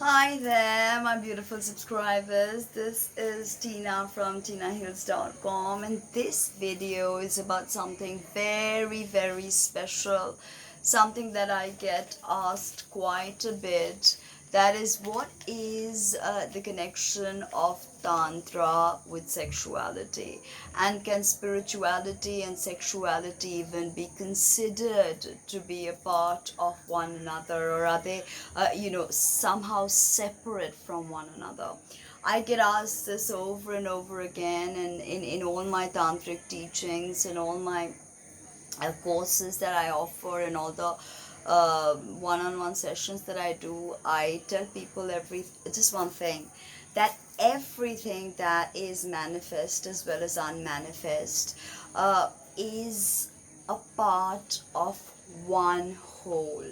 Hi there, my beautiful subscribers. This is Tina from Tinaheals.com, and this video is about something very, very special. Something that I get asked quite a bit. That is, what is the connection of Tantra with sexuality? And can spirituality and sexuality even be considered to be a part of one another, or are they somehow separate from one another? I get asked this over and over again, and in all my tantric teachings and all my courses that I offer, and all the one-on-one sessions that I do, I tell people just one thing, that everything that is manifest as well as unmanifest is a part of one whole.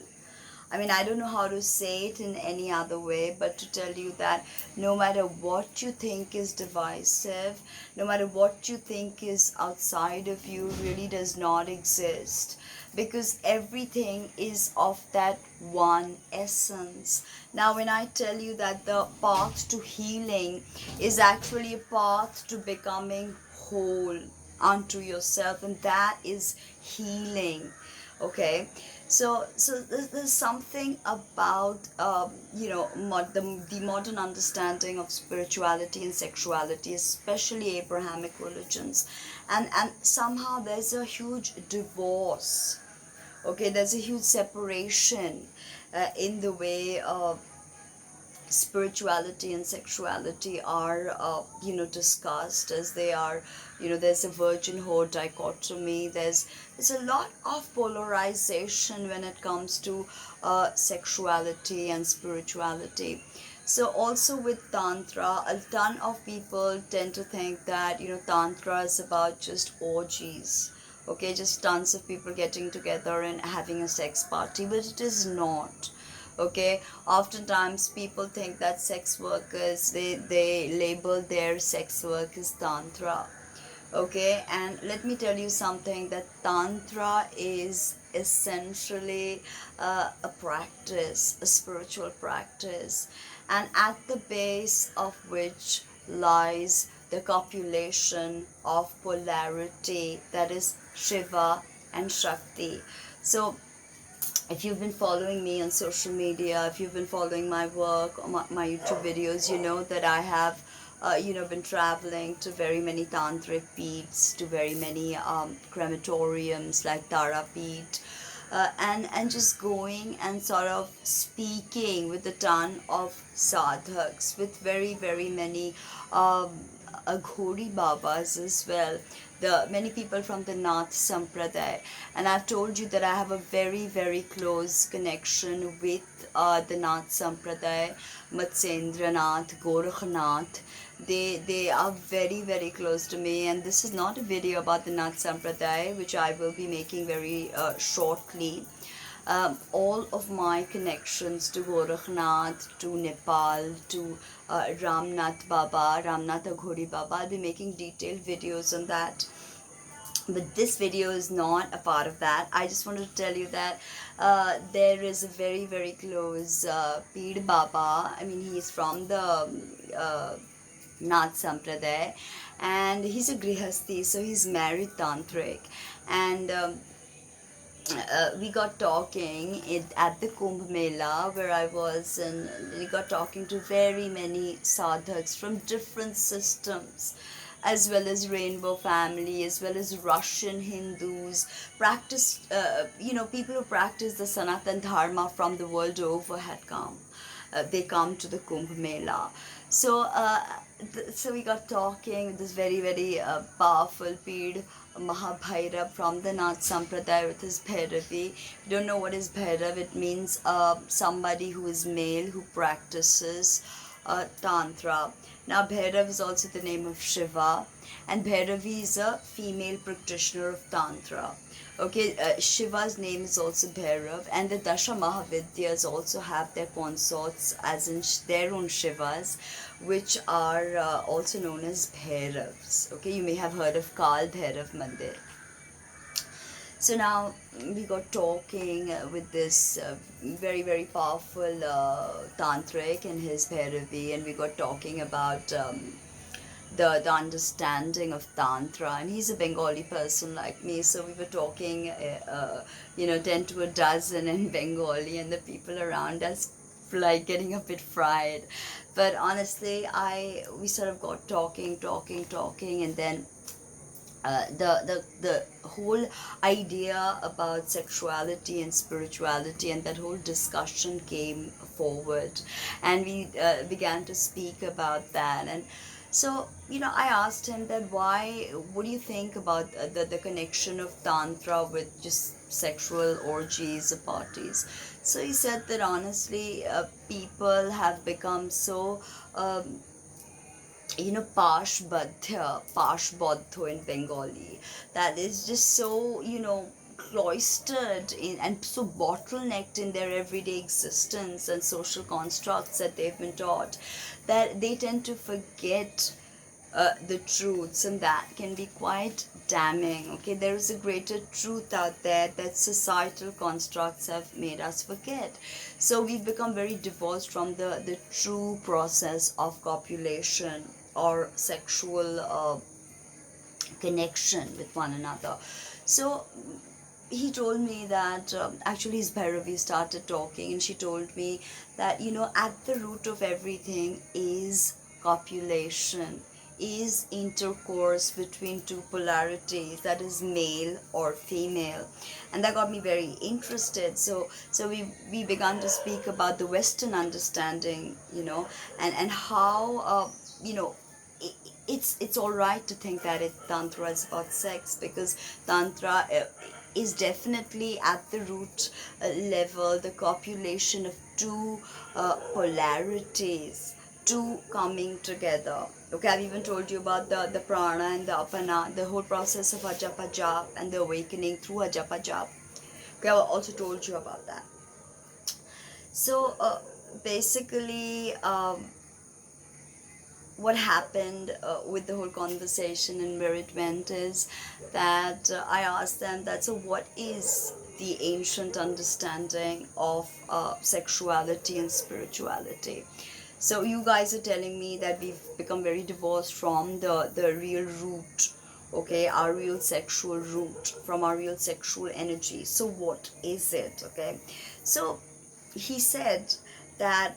I mean, I don't know how to say it in any other way, but to tell you that no matter what you think is divisive, no matter what you think is outside of you, really does not exist, because everything is of that one essence. Now, when I tell you that the path to healing is actually a path to becoming whole unto yourself, and that is healing. Okay, so there's something about the modern understanding of spirituality and sexuality, especially Abrahamic religions, and somehow there's a huge divorce. Okay, there's a huge separation in the way spirituality and sexuality are discussed, as they are. There's a virgin whore dichotomy. There's a lot of polarization when it comes to sexuality and spirituality. So also with tantra, a ton of people tend to think that tantra is about just orgies. Okay, just tons of people getting together and having a sex party, but it is not. Okay, oftentimes people think that sex workers, they label their sex work as tantra. Okay, and let me tell you something, that tantra is essentially a practice, a spiritual practice, and at the base of which lies the copulation of polarity, that is Shiva and Shakti. So if you've been following me on social media, if you've been following my work or my YouTube videos, you know that I have been traveling to very many tantric peeths, to very many crematoriums like Tara Peeth, and just going and sort of speaking with a ton of sadhaks, with very, very many Aghori Babas as well, the many people from the Nath Sampradaya. And I've told you that I have a very, very close connection with the Nath Sampradaya, Matsendranath, Gorakhnath. They are very, very close to me, and this is not a video about the Nath Sampradaya, which I will be making very shortly. All of my connections to Gorakhnath, to Nepal, to Ramnath Baba, Ramnath Aghori Baba, I'll be making detailed videos on that. But this video is not a part of that. I just wanted to tell you that there is a very, very close Peed Baba. I mean, he's from the Nath Sampradaya, and he's a Grihasti, so he's married tantric. And we got talking at the Kumbha Mela where I was, and we got talking to very many sadhaks from different systems, as well as Rainbow Family, as well as Russian Hindus, people who practice the Sanatan Dharma from the world over had come. They come to the Kumbh Mela. So, so we got talking with this very, very powerful Peed Mahabhairav from the Nath Sampradaya with his Bhairavi. If you don't know what is Bhairav, it means somebody who is male who practices Tantra. Now, Bhairav is also the name of Shiva, and Bhairavi is a female practitioner of Tantra. Okay, Shiva's name is also Bhairav, and the Dasha Mahavidyas also have their consorts, as in their own Shivas, which are also known as Bhairavs. Okay, you may have heard of Kal Bhairav Mandir. So now we got talking with this very, very powerful tantric and his Bhairavi, and we got talking about the understanding of Tantra. And he's a Bengali person like me, so we were talking, 10 to a dozen in Bengali, and the people around us like getting a bit fried. But honestly, we sort of got talking, and then the whole idea about sexuality and spirituality and that whole discussion came forward, and we began to speak about that. And so, I asked him that what do you think about the connection of Tantra with just sexual orgies or parties? So he said that honestly, people have become so pashbadho in Bengali, that is just so, cloistered in and so bottlenecked in their everyday existence and social constructs that they've been taught, that they tend to forget the truths, and that can be quite damning. Okay, there is a greater truth out there that societal constructs have made us forget. So we've become very divorced from the true process of copulation or sexual connection with one another. So he told me that actually his Bhairavi started talking, and she told me that at the root of everything is copulation, is intercourse between two polarities, that is male or female. And that got me very interested. So we began to speak about the Western understanding, and how it, it's all right to think that Tantra is about sex, because Tantra is definitely at the root level the copulation of two polarities, two coming together. Okay, I've even told you about the prana and the apana, the whole process of ajapa jap and the awakening through ajapa jap. Okay, I also told you about that. So basically, what happened with the whole conversation and where it went is that I asked them that, so what is the ancient understanding of sexuality and spirituality? So you guys are telling me that we've become very divorced from the real root, okay, our real sexual root, from our real sexual energy. So what is it? Okay, so he said that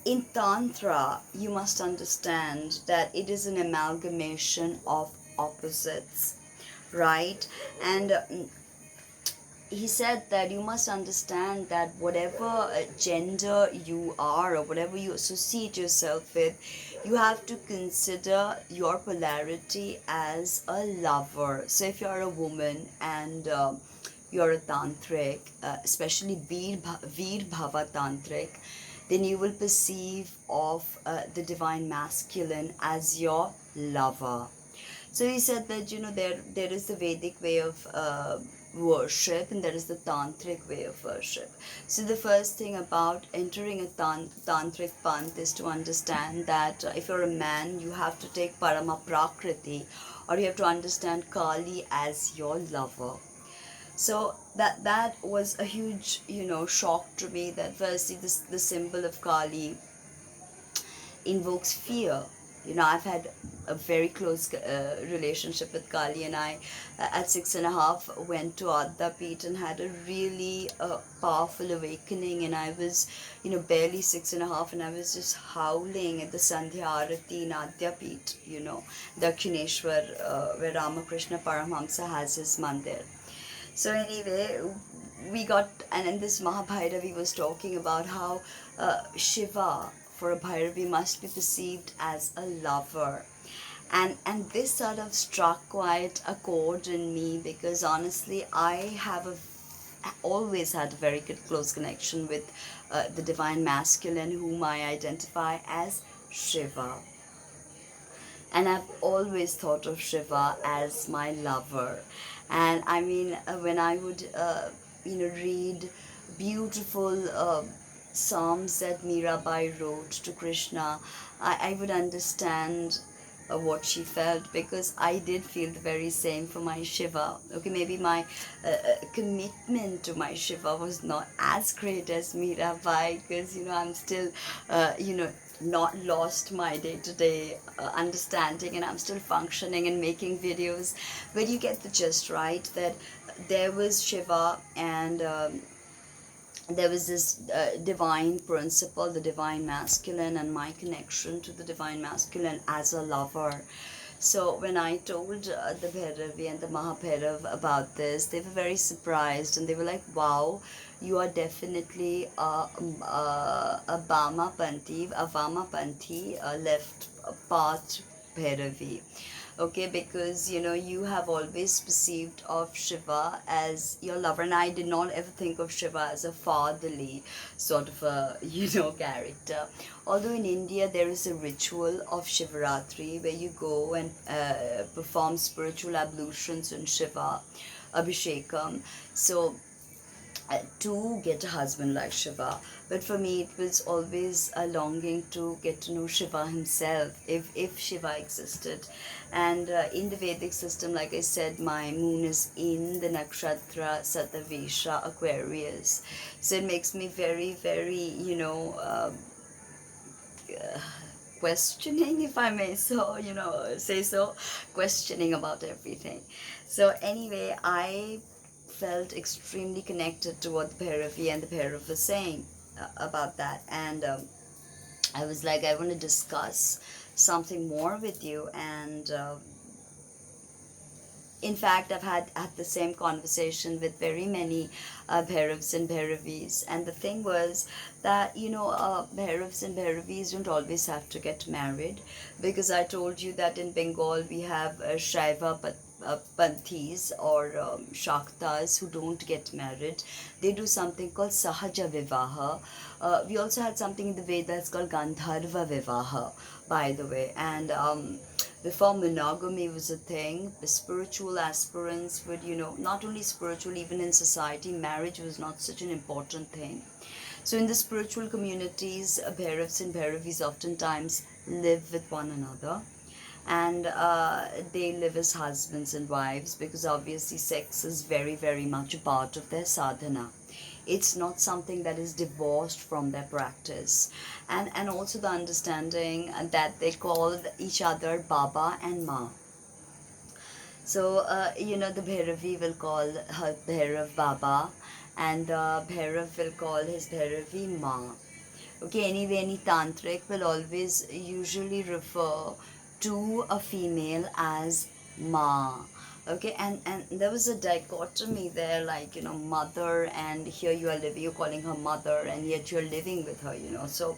in Tantra, you must understand that it is an amalgamation of opposites, right? And he said that you must understand that whatever gender you are or whatever you associate yourself with, you have to consider your polarity as a lover. So if you're a woman and you're a tantric, especially Veer Bhava tantric, then you will perceive of the divine masculine as your lover. So he said that there is the Vedic way of worship, and there is the tantric way of worship. So the first thing about entering a tantric panth is to understand that if you're a man, you have to take parama prakriti, or you have to understand Kali as your lover. So that was a huge shock to me, that firstly the symbol of Kali invokes fear. I've had a very close relationship with Kali, and I at 6.5 went to Adda Peeth and had a really powerful awakening, and I was barely 6.5, and I was just howling at the Sandhya Arati in Adya Peeth, Dakshineshwar, where Ramakrishna Paramhamsa has his mandir. So anyway, we got, and then this Mahabhairavi was talking about how Shiva for a Bhairavi must be perceived as a lover. And this sort of struck quite a chord in me, because honestly I always had a very good close connection with the divine masculine, whom I identify as Shiva. And I've always thought of Shiva as my lover. And I mean, when I would read beautiful psalms that Mirabai wrote to Krishna, I would understand what she felt, because I did feel the very same for my Shiva. Okay, maybe my commitment to my Shiva was not as great as Mirabai, because I'm still not lost my day-to-day understanding, and I'm still functioning and making videos. But you get the gist, right? That there was Shiva, and there was this divine principle, the divine masculine, and my connection to the divine masculine as a lover. So when I told the Bhairavi and the Mahabhairav about this, they were very surprised, and they were like, wow, you are definitely a Vamapanthi, left path Bhairavi. Okay, because you have always perceived of Shiva as your lover, and I did not ever think of Shiva as a fatherly sort of a character. Although in India there is a ritual of Shivaratri where you go and perform spiritual ablutions on Shiva, Abhishekam. So to get a husband like Shiva. But for me, it was always a longing to get to know Shiva himself, if Shiva existed. And in the Vedic system, like I said, my moon is in the nakshatra Satavesha, Aquarius. So it makes me very, very, questioning, if I may say so, questioning about everything. So anyway, I felt extremely connected to what the Bhairavi and the Bhairav were saying about that, and I was like, I want to discuss something more with you. And in fact, I've had the same conversation with very many Bhairavs and Bhairavis, and the thing was that Bhairavs and Bhairavis don't always have to get married, because I told you that in Bengal we have Shaiva Panthis or Shaktas who don't get married. They do something called Sahaja Vivaha. We also had something in the Vedas called Gandharva Vivaha, by the way. And before monogamy was a thing, the spiritual aspirants would, not only spiritual, even in society, marriage was not such an important thing. So in the spiritual communities, Bhairavs and Bhairavis oftentimes live with one another, and they live as husbands and wives, because obviously sex is very, very much a part of their sadhana. It's not something that is divorced from their practice. And also the understanding that they call each other Baba and Ma. So the Bhairavi will call her Bhairav Baba, and the Bhairav will call his Bhairavi Ma. Okay, anyway, any tantric will always usually refer to a female as Ma. Okay, and there was a dichotomy there, like mother, and here you're calling her mother, and yet you're living with her, so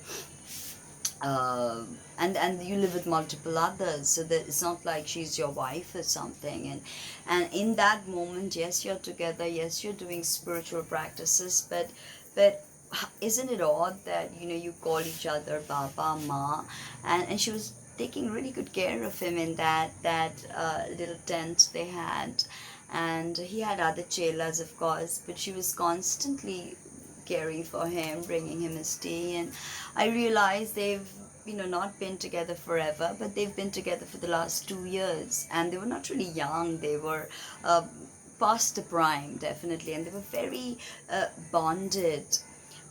and you live with multiple others, so that it's not like she's your wife or something. And in that moment, yes, you're together, yes, you're doing spiritual practices, but isn't it odd that you call each other Baba, Ma? And she was taking really good care of him in that little tent they had, and he had other chelas, of course, but she was constantly caring for him, bringing him his tea. And I realized they've not been together forever, but they've been together for the last 2 years, and they were not really young. They were past the prime, definitely, and they were very bonded.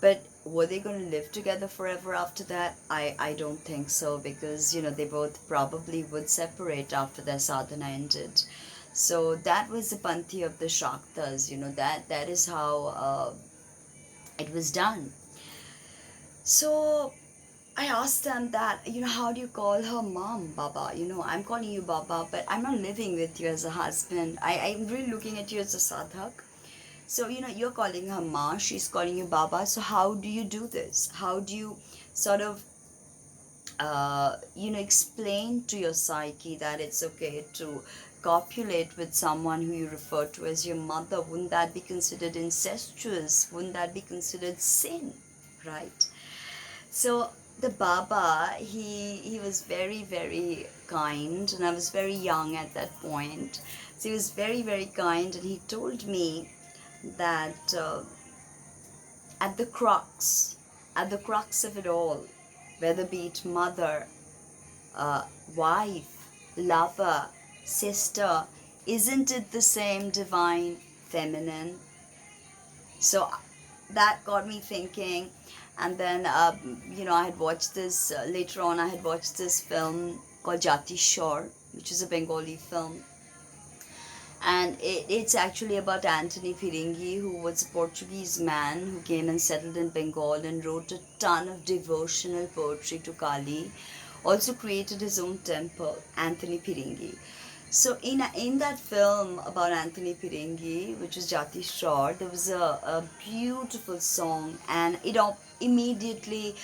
But were they going to live together forever after that? I don't think so, because they both probably would separate after their sadhana ended. So that was the Panthi of the Shaktas. That is how it was done. So I asked them that, how do you call her mom, Baba? I'm calling you Baba, but I'm not living with you as a husband. I'm really looking at you as a sadhak. So, you're calling her Ma, she's calling you Baba. So how do you do this? How do you sort of, explain to your psyche that it's okay to copulate with someone who you refer to as your mother? Wouldn't that be considered incestuous? Wouldn't that be considered sin, right? So the Baba, he was very, very kind, and I was very young at that point. So he was very, very kind, and he told me that at the crux of it all, whether be it mother, wife, lover, sister, isn't it the same divine feminine? So that got me thinking. And then I had watched this later on. I had watched this film called Jati Shore, which is a Bengali film, and it's actually about Anthony Piringi, who was a Portuguese man who came and settled in Bengal and wrote a ton of devotional poetry to Kali. Also created his own temple, Anthony Piringi. So in that film about Anthony Piringi, which is Jati Shore, there was a beautiful song, and immediately,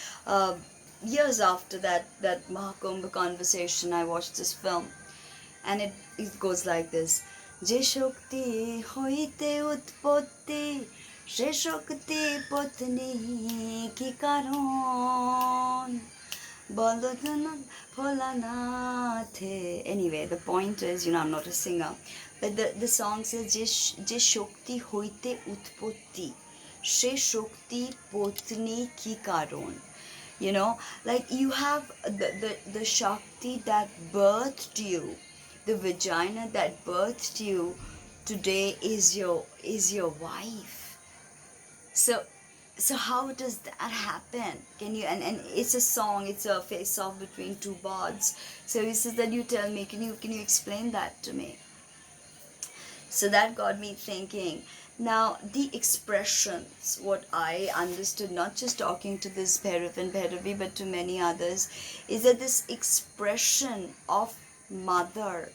years after that Mahakumbha conversation, I watched this film, and it goes like this: Je Shakti hoite utpotti, she Shakti potni ki karon. Anyway, the point is, I'm not a singer, but the song says, Je Shakti hoite utpotti, she Shakti potni ki karon. Like you have the Shakti that birthed you, the vagina that birthed you today is your wife. So how does that happen? Can you, and it's a song, it's a face off between two gods. So he says that you tell me, can you explain that to me? So that got me thinking. Now the expressions, what I understood, not just talking to this Bhairav and Bhairavi, but to many others, is that this expression of mother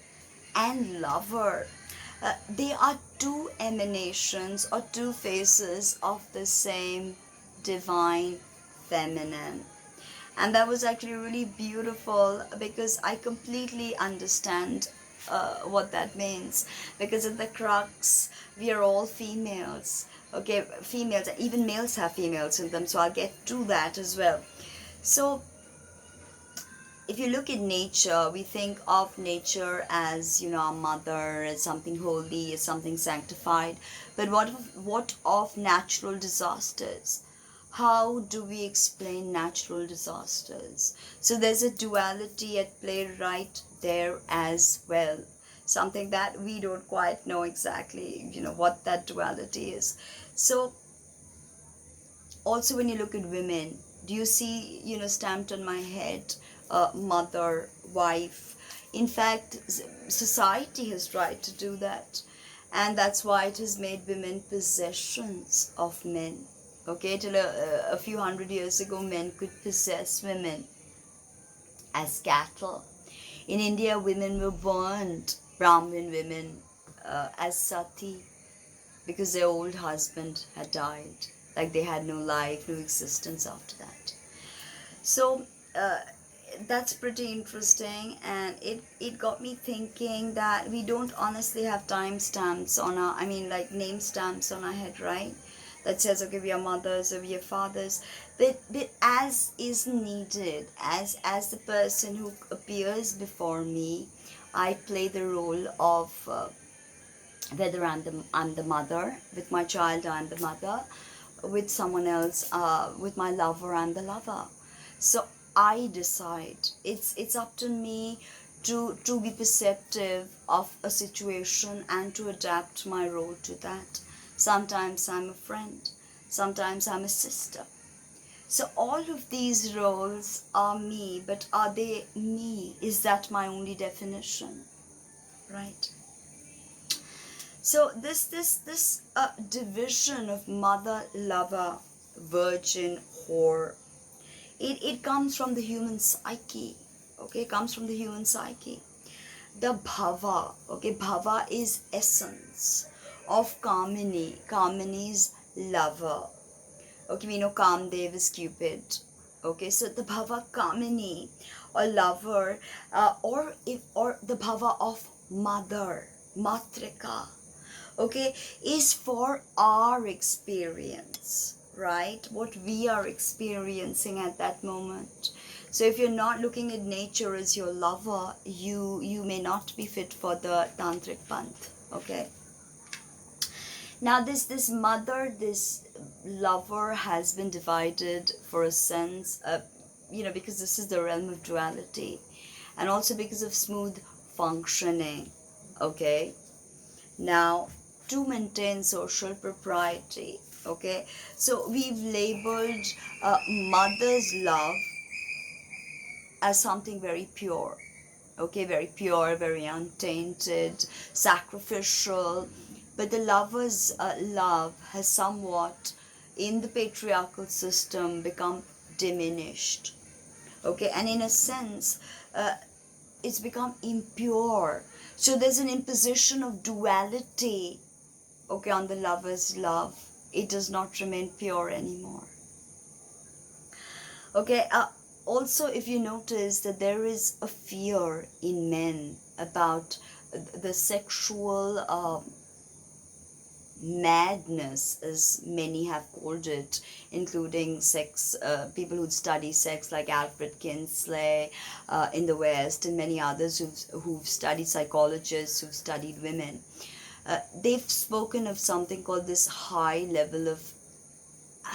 and lover, they are two emanations or two faces of the same divine feminine. And that was actually really beautiful, because I completely understand what that means, because at the crux, we are all females. Okay, females, even males have females in them, so I'll get to that as well. So if you look at nature, we think of nature as, our mother, as something holy, as something sanctified. But what of natural disasters? How do we explain natural disasters? So there's a duality at play right there as well. Something that we don't quite know exactly, what that duality is. So also when you look at women, do you see, stamped on my head, mother, wife? In fact, society has tried to do that, and that's why it has made women possessions of men. Okay, till a few hundred years ago, men could possess women as cattle. In India, women were burned, Brahmin women, as sati, because their old husband had died. Like they had no life, no existence after that. So that's pretty interesting, and it got me thinking that we don't honestly have timestamps on our, like name stamps on our head, right? That says, okay, we are mothers or we are fathers. But as is needed, as the person who appears before me, I play the role of whether I'm the mother, with my child I'm the mother, with someone else, with my lover I'm the lover. So I decide. It's up to me to be perceptive of a situation and to adapt my role to that. Sometimes I'm a friend, sometimes I'm a sister. So all of these roles are me, but are they me? Is that my only definition? Right? So this division of mother, lover, virgin, whore, it comes from the human psyche. Okay, it comes from the human psyche. The bhava, okay, bhava is essence of Kamini. Kamini's lover. Okay, we know Kamdev is Cupid. Okay, so the bhava Kamini or lover, or the bhava of mother, matrika, okay, is for our experience, right? What we are experiencing at that moment. So if you're not looking at nature as your lover, you may not be fit for the tantric panth. Okay. Now this mother, this lover has been divided for a sense, because this is the realm of duality, and also because of smooth functioning. Okay, now to maintain social propriety. Okay, so we've labeled mother's love as something very pure. Okay, very pure, very untainted, sacrificial. But the lover's love has somewhat, in the patriarchal system, become diminished. Okay, and in a sense, it's become impure. So there's an imposition of duality, okay, on the lover's love. It does not remain pure anymore. Okay, also if you notice that there is a fear in men about the sexual madness, as many have called it, including people who study sex like Alfred Kinsley in the West, and many others who've studied, psychologists who've studied women. They've spoken of something called this high level of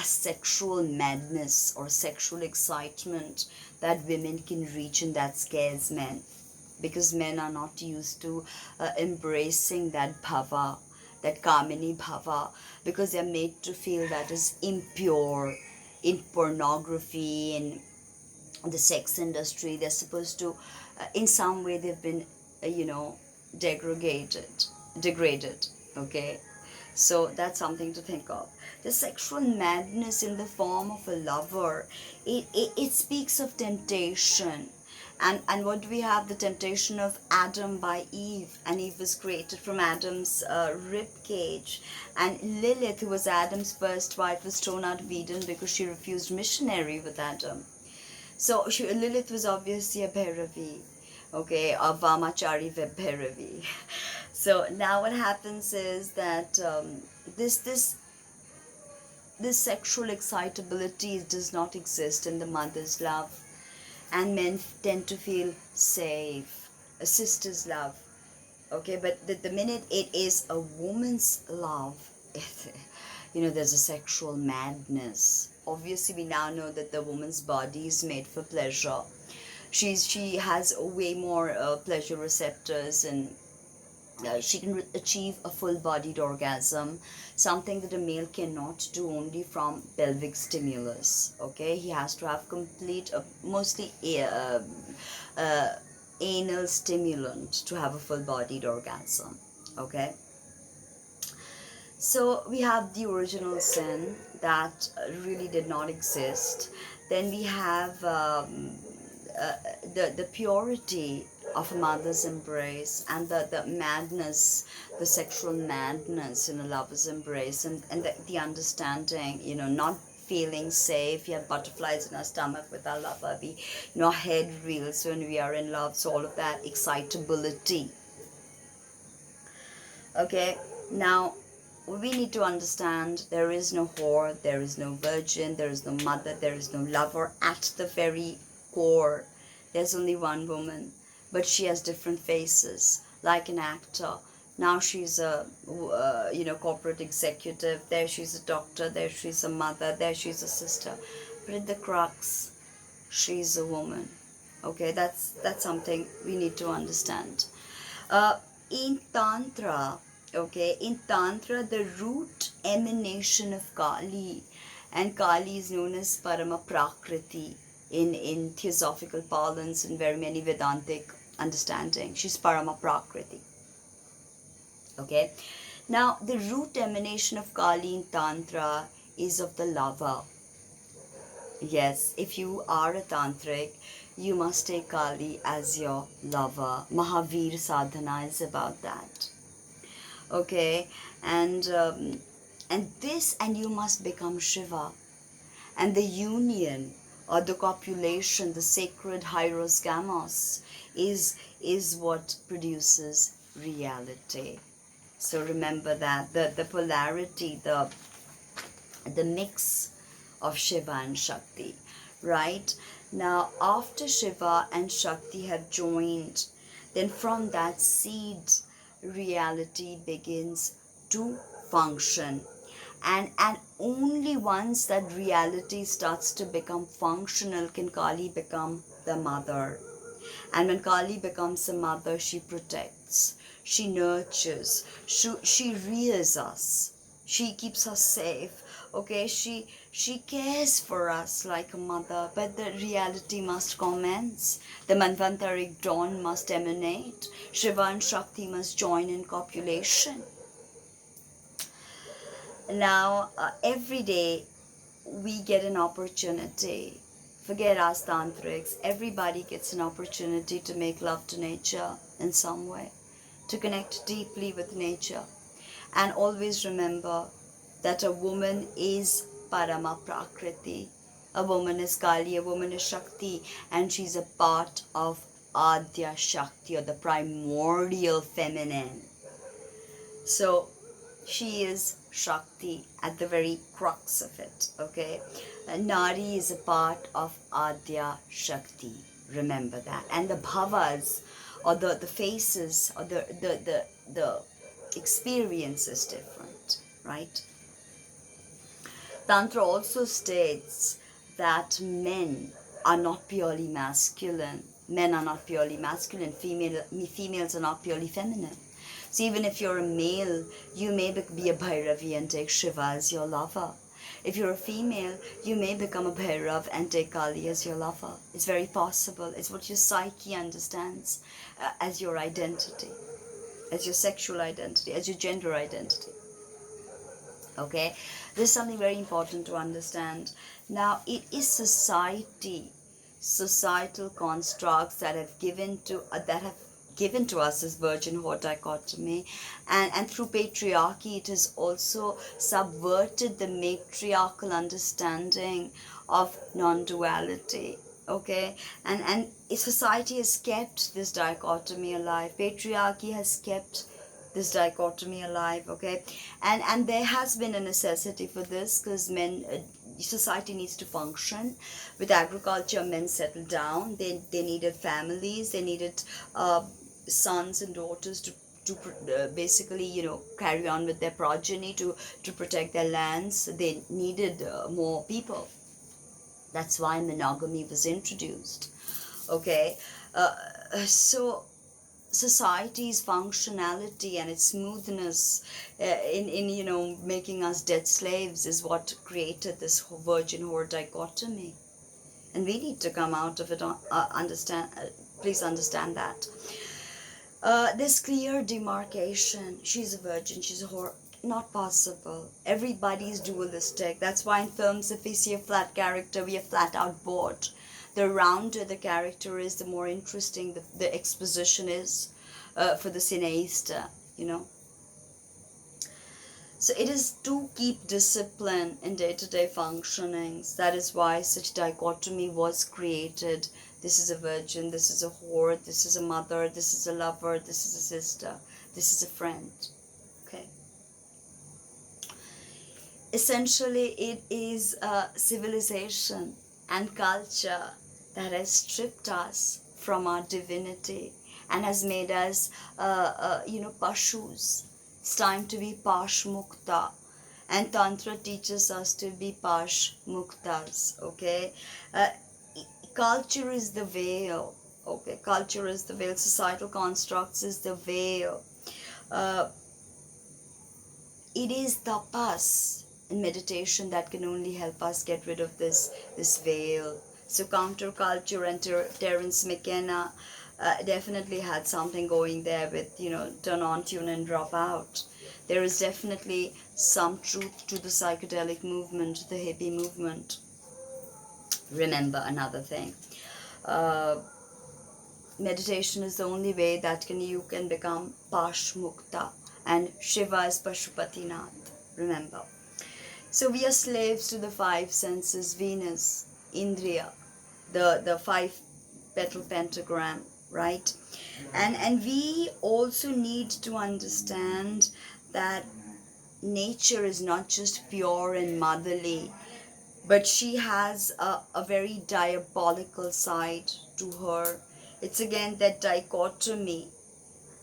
sexual madness or sexual excitement that women can reach, and that scares men, because men are not used to embracing that bhava, that kamini bhava, because they're made to feel that is impure. In pornography, in the sex industry, they're supposed to in some way they've been degraded. Okay, so that's something to think of. The sexual madness in the form of a lover, it speaks of temptation. And what do we have? The temptation of Adam by Eve, and Eve was created from Adam's rib cage, and Lilith, who was Adam's first wife, was thrown out of Eden because she refused missionary with Adam. So Lilith was obviously a Bhairavi, okay, a Vamachari Bhairavi. So now what happens is that this sexual excitability does not exist in the mother's love, and men tend to feel safe. A sister's love, okay, but the minute it is a woman's love, there's a sexual madness. Obviously, we now know that the woman's body is made for pleasure. She has way more pleasure receptors, and she can achieve a full-bodied orgasm, something that a male cannot do only from pelvic stimulus. Okay, he has to have complete, mostly anal stimulant to have a full-bodied orgasm. Okay, so we have the original sin that really did not exist. Then we have the purity of a mother's embrace, and the madness, the sexual madness in a lover's embrace, and the understanding, not feeling safe. We have butterflies in our stomach with our lover. Our head reels when we are in love. So all of that excitability. Okay, now we need to understand there is no whore, there is no virgin, there is no mother, there is no lover. At the very core, there's only one woman, but she has different faces, like an actor. Now she's a corporate executive, there she's a doctor, there she's a mother, there she's a sister, but at the crux, she's a woman. Okay, that's something we need to understand. In Tantra, the root emanation of Kali, and Kali is known as Parama Prakriti in theosophical parlance and very many Vedantic understanding. She's Parama Prakriti. Okay, now the root emanation of Kali in Tantra is of the lover. Yes, if you are a tantric, you must take Kali as your lover. Mahavir sadhana is about that. Okay, and you must become Shiva, and the union or the copulation, the sacred hieros gamos, is what produces reality. So remember that the polarity, the mix of Shiva and Shakti, right? Now, after Shiva and Shakti have joined, then from that seed, reality begins to function. And only once that reality starts to become functional can Kali become the mother. And when Kali becomes a mother, she protects, she nurtures, she rears us, she keeps us safe. Okay, she cares for us like a mother, but the reality must commence. The Manvantaric dawn must emanate. Shiva and Shakti must join in copulation. Now, every day we get an opportunity. Forget us tantrics. Everybody gets an opportunity to make love to nature in some way, to connect deeply with nature. And always remember that a woman is Parama Prakriti. A woman is Kali, a woman is Shakti, and she's a part of Adya Shakti, or the primordial feminine. So she is Shakti at the very crux of it, okay? Nari is a part of Adya Shakti. Remember that. And the bhavas, or the faces, or the experience is different, right? Tantra also states that men are not purely masculine. Men are not purely masculine. Females are not purely feminine. So even if you're a male, you may be a Bhairavi and take Shiva as your lover. If you're a female, you may become a Bhairav and take Kali as your lover. It's very possible. It's what your psyche understands as your identity, as your sexual identity, as your gender identity. Okay, this is something very important to understand. Now, it is societal constructs that have given to us this virgin whore dichotomy, and through patriarchy it has also subverted the matriarchal understanding of non-duality. Okay, and society has kept this dichotomy alive. Patriarchy has kept this dichotomy alive. Okay, and there has been a necessity for this, because society needs to function. With agriculture, men settled down. They needed families. They needed sons and daughters to basically, carry on with their progeny, to protect their lands. They needed more people. That's why monogamy was introduced. Okay, so society's functionality and its smoothness in making us dead slaves is what created this virgin whore dichotomy, and we need to come out of it. Please understand that. This clear demarcation, she's a virgin, she's a whore, not possible. Everybody is dualistic. That's why in films, if we see a flat character, we are flat out bored. The rounder the character is, the more interesting the exposition is for the cineasta, So it is to keep discipline in day-to-day functionings. That is why such dichotomy was created. This is a virgin, this is a whore, this is a mother, this is a lover, this is a sister, this is a friend. Okay. Essentially, it is civilization and culture that has stripped us from our divinity and has made us, pashus. It's time to be pash mukta, and Tantra teaches us to be pash muktas. Okay, culture is the veil. Okay, culture is the veil. Societal constructs is the veil. It is tapas and meditation that can only help us get rid of this veil. So counterculture and Terence McKenna definitely had something going there with, turn on, tune and drop out. There is definitely some truth to the psychedelic movement, the hippie movement. Remember another thing. Meditation is the only way that you can become Pash Mukta, and Shiva is Pashupatinath. Remember. So we are slaves to the five senses: Venus, Indriya, the five petal pentagram, right? And we also need to understand that nature is not just pure and motherly, but she has a very diabolical side to her. It's again that dichotomy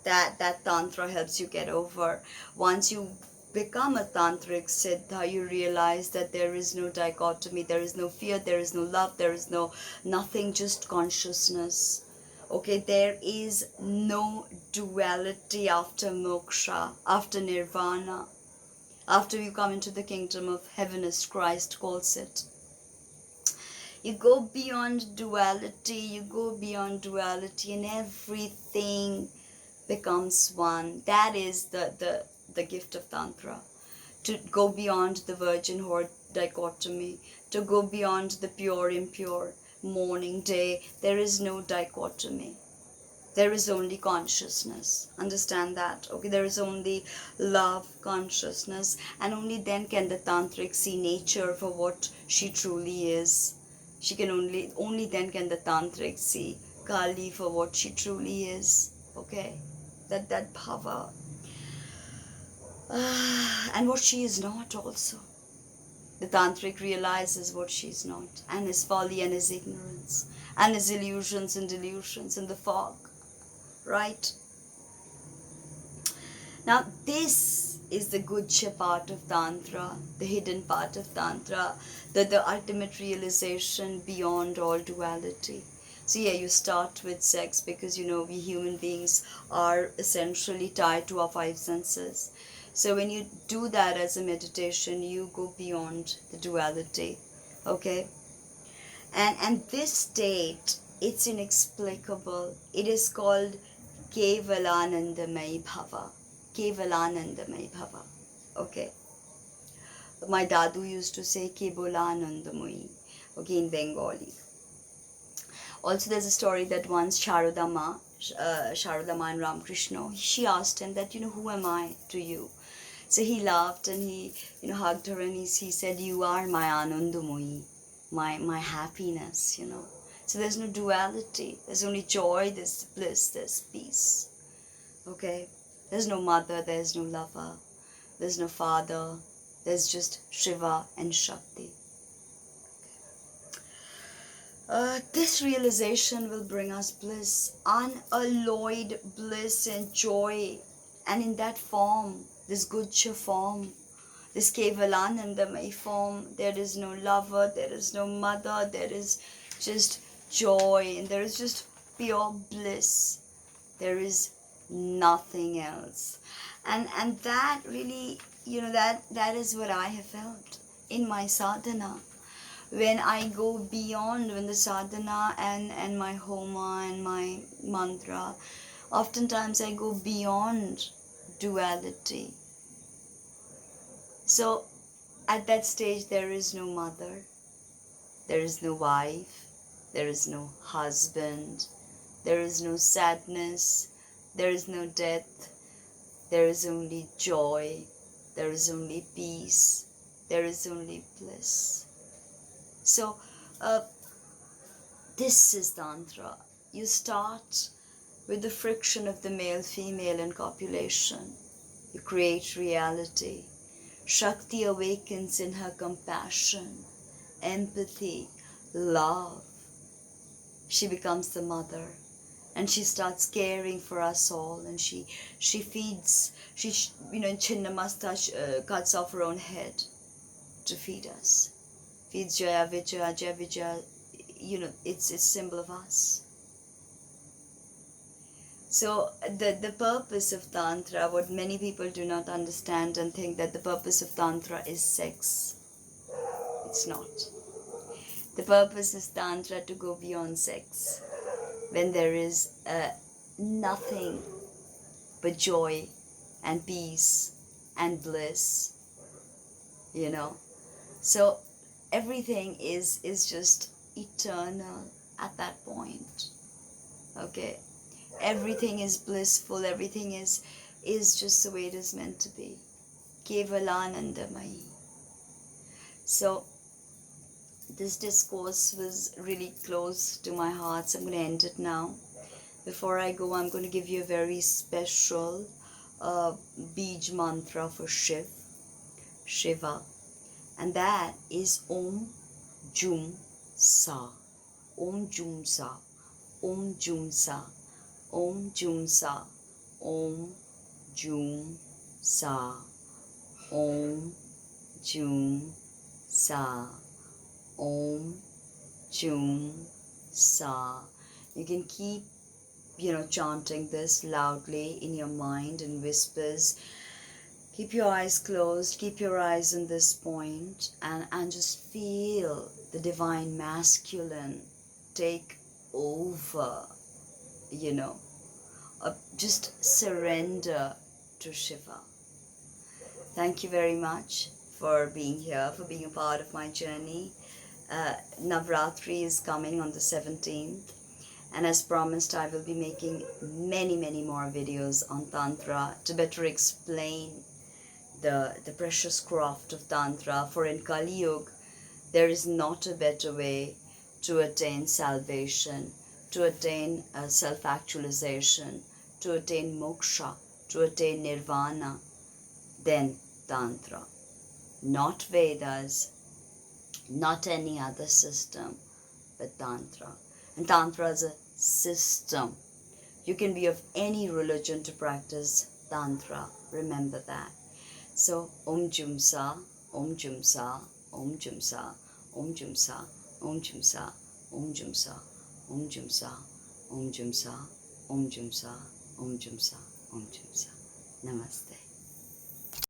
that Tantra helps you get over. Once you become a tantric siddha, you realize that there is no dichotomy, there is no fear, there is no love, there is nothing, just consciousness. Okay, there is no duality after moksha, after nirvana, after you come into the kingdom of heaven, as Christ calls it. You go beyond duality, and everything becomes one. That is the gift of Tantra. To go beyond the virgin horde dichotomy, to go beyond the pure impure, morning, day. There is no dichotomy. There is only consciousness. Understand that. Okay, there is only love, consciousness, and only then can the tantric see nature for what she truly is. She can only then can the tantric see Kali for what she truly is. Okay, that bhava, and what she is not also. The tantric realizes what she is not, and his folly and his ignorance, and his illusions and delusions in the fog. Right? Now, this is the Guccia part of Tantra, the hidden part of Tantra, the ultimate realization beyond all duality. So yeah, you start with sex because, we human beings are essentially tied to our five senses. So when you do that as a meditation, you go beyond the duality. Okay? And this state, it's inexplicable. It is called Kevalanandamai Bhava. Kevalanandamai Bhava. Okay. My dadu used to say Kebolanandamai. Okay, in Bengali. Also, there's a story that once Sharadama and Ramakrishna, she asked him that, who am I to you? So he laughed and he, hugged her, and he said, you are my Anandamoyi, my happiness, So there's no duality. There's only joy, there's bliss, there's peace. Okay? There's no mother, there's no lover, there's no father, there's just Shiva and Shakti. This realization will bring us bliss, unalloyed bliss and joy. And in that form, this Guccia form, this Kevalanandamai form, there is no lover, there is no mother, there is just joy, and there is just pure bliss. There is nothing else. And that really, that is what I have felt in my sadhana. When I go beyond, when the sadhana and my homa and my mantra, oftentimes I go beyond duality. So at that stage, there is no mother, there is no wife, there is no husband, there is no sadness, there is no death, there is only joy, there is only peace, there is only bliss. So, this is Tantra. You start with the friction of the male-female and copulation. You create reality. Shakti awakens in her compassion, empathy, love. She becomes the mother, and she starts caring for us all, and she feeds, Chinnamasta cuts off her own head to feed us. Feeds Jaya Vijaya, Jaya Vijaya, it's a symbol of us. So the purpose of Tantra, what many people do not understand and think that the purpose of Tantra is sex. It's not. The purpose is Tantra to go beyond sex, when there is nothing but joy and peace and bliss, So everything is just eternal at that point. Okay? Everything is blissful, everything is just the way it is meant to be. Kevalanandamai. So this discourse was really close to my heart, so I'm going to end it now. Before I go, I'm going to give you a very special Bij mantra for Shiva, and that is Om Jum Sa. Om Jum Sa. Om Jum Sa. Om Jum Sa. Om Jum Sa. Om Jum Sa. Om Jum Sa. You can keep chanting this loudly in your mind in whispers. Keep your eyes closed, keep your eyes in this point, and just feel the divine masculine take over, just surrender to Shiva. Thank you very much for being here, for being a part of my journey. Navratri is coming on the 17th, and as promised, I will be making many, many more videos on Tantra to better explain the precious craft of Tantra. For in Kali Yuga, there is not a better way to attain salvation, to attain self-actualization, to attain moksha, to attain nirvana than Tantra. Not Vedas, not any other system, but Tantra. And Tantra is a system. You can be of any religion to practice Tantra. Remember that. So, Om Jum Sa, Om Jum Sa, Om Jum Sa, Om Jum Sa, Om Jum Sa, Om Jum Sa, Om Jum Sa, Om Jum Sa, Om Jum Sa, Om Jum Sa, Om Jum Sa. Namaste.